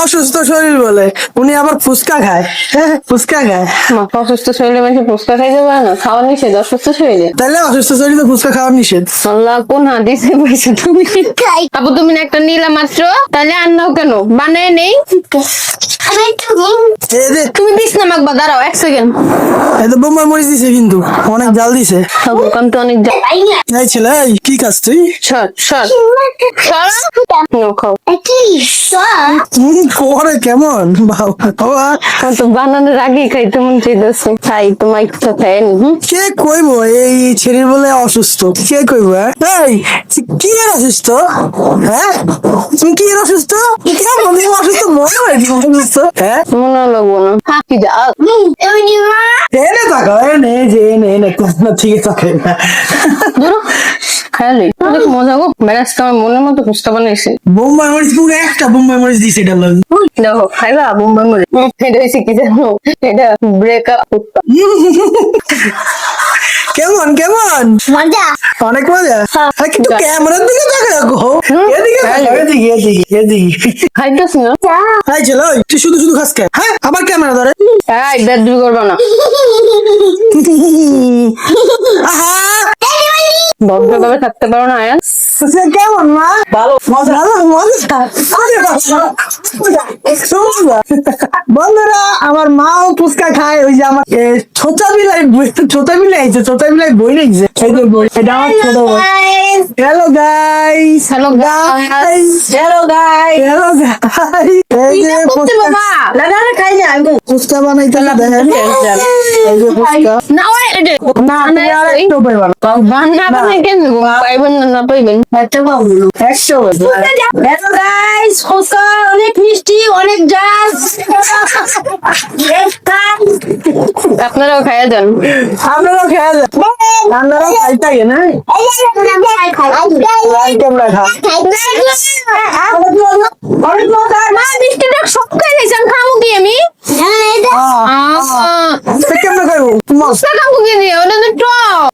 অসুস্থ শরীর বলে উনি আবার ফুচকা খায়। ফুচকা খায়। অসুস্থ শরীরে মানুষ ফুচকা খাইতে পারে না, খাওয়া নিষেধ অসুস্থ শরীরে। তাহলে অসুস্থ শরীরে ফুচকা খাওয়া নিষেধ। আল্লাহ কোন হাদিসে বলছো তুমি? আপু তুমি না একটা নিলা মাত্র, তাহলে আর নাও কেন? বানায় নেই। তুমি দিস না মাকবা, দাঁড়াও 1 সেকেন্ড। এত বোম্বাই মরিচ দিছে, কিন্তু অনেক জাল দিছে। কাম তো অনেক এই ছেলে, এই কি কাজ তুই? সর সর নো খাও। করে কেমন বাবা? তো বানানোর আগে খাইতে মন চাইতেছে, খাই তোমার ইচ্ছা খাই নি। কে কইবো এই ছেলে বলে অসুস্থ? কে কইবো? এই কি এর অসুস্থ? হ্যাঁ তুমি কি এর অসুস্থ? কেমন অসুস্থ? মনে হয় অসুস্থ। হ্যাঁ মনে লাগবো না, হাঁকি যা। এনে তাকা, এনে যে এনে এনে ঠিক থাকে না। খালি অনেক মজা গো। বেড়াচ্ছি আমার মনের মতো ফুচকা বানাইছে। বোম্বাই মরিচ পুরো একটা বোম্বাই মরিচ দিছে এটা লাগে। দেখো খাইবা বোম্বাই মরিচ। এটা হয়েছে কি জানো, এটা ব্রেকআপ ফুচকা। কেমন কেমন? মজা। অনেক মজা। আরে কিন্তু ক্যামেরার দিকে তাকা রাখো। এদিকে তাকাও, এদিকে এদিকে এদিকে। খাইতেছ না? এই ছেলে, ওই তুই শুধু শুধু খাস কেন? হ্যাঁ আবার ক্যামেরা ধরে। এই বেদবি করবা না। আহা ভদ্রভাবে থাকতে পারো না আয়ান? সে কেমন মা? ভালো মজা, ভালো মজা। আরে বাবা, বন্ধুরা আমার মাও ফুচকা খায়। ওই যে আমার ছোটা বিলাই আইছে, ছোটা বিলাই বই নিয়েছে। এই যে বই, এটা আমার ছোট বই। Hello guys, hello guys, hello guys, hello guys. এই যে বাবা দাদা খাই না আমি ফুচকা বানাইতে দেখেন। এই যে ফুচকা না ওই এটা না, তুমি আর একটু পাইবা না। বান্না বানাই কেন পাইবেন না? না পাইবেন একটা পাবো না, একশো। হ্যালো গাইস, ফুচকা অনেক মিষ্টি, অনেক ঝাল। আপনারাও খাইয়া যান। আপনারাও খেয়ে যান, আপনারাও খাইতে না। ক্যামেরা খা। মা মিষ্টিটা সব খাই দিয়েছেন, খাবো কি আমি? ক্যামেরা খাইবো তোমার খাবো কি দিয়ে? ওটা তো টক।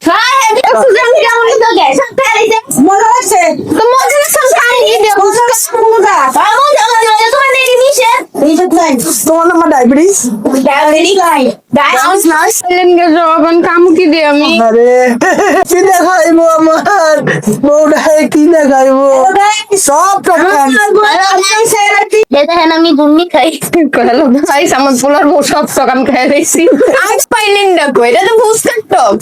মজা লাগছে। তো মজা লাগছে, খাই কি দিয়ে? তোমার নাম্বার ডায়াবেটিস। খাবো কি দিয়ে আমি? আরে কি দেখাইবো আমার বউটা, কি দেখাইবো? সব দেখেন আমি ঘুমনি খাই। হ্যালো গাইস, আমার পোলার বউ সব টক আমি খাই দিয়েছি। আজ পাইলেন দেখো, এটা তো ফুচকার টক।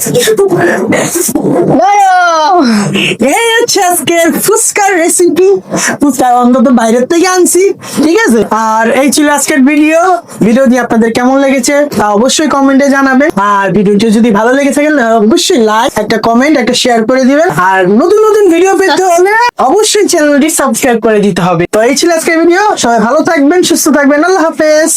বলো এই হচ্ছে আজকে ফুচকার রেসিপি। ফুচকা অন্তত বাইরের থেকে আনছি, ঠিক আছে। আর এই ছিল আজকের ভিডিওটি আপনাদের কেমন লেগেছে তা অবশ্যই কমেন্টে জানাবেন। আর ভিডিওটি যদি ভালো লেগে থাকে অবশ্যই লাইক, একটা কমেন্ট, একটা শেয়ার করে দিবেন। আর নতুন নতুন ভিডিও পেতে হলে অবশ্যই চ্যানেলটি সাবস্ক্রাইব করে দিতে হবে। তো এই ছিল আজকের ভিডিও। সবাই ভালো থাকবেন, সুস্থ থাকবেন। আল্লাহ হাফেজ।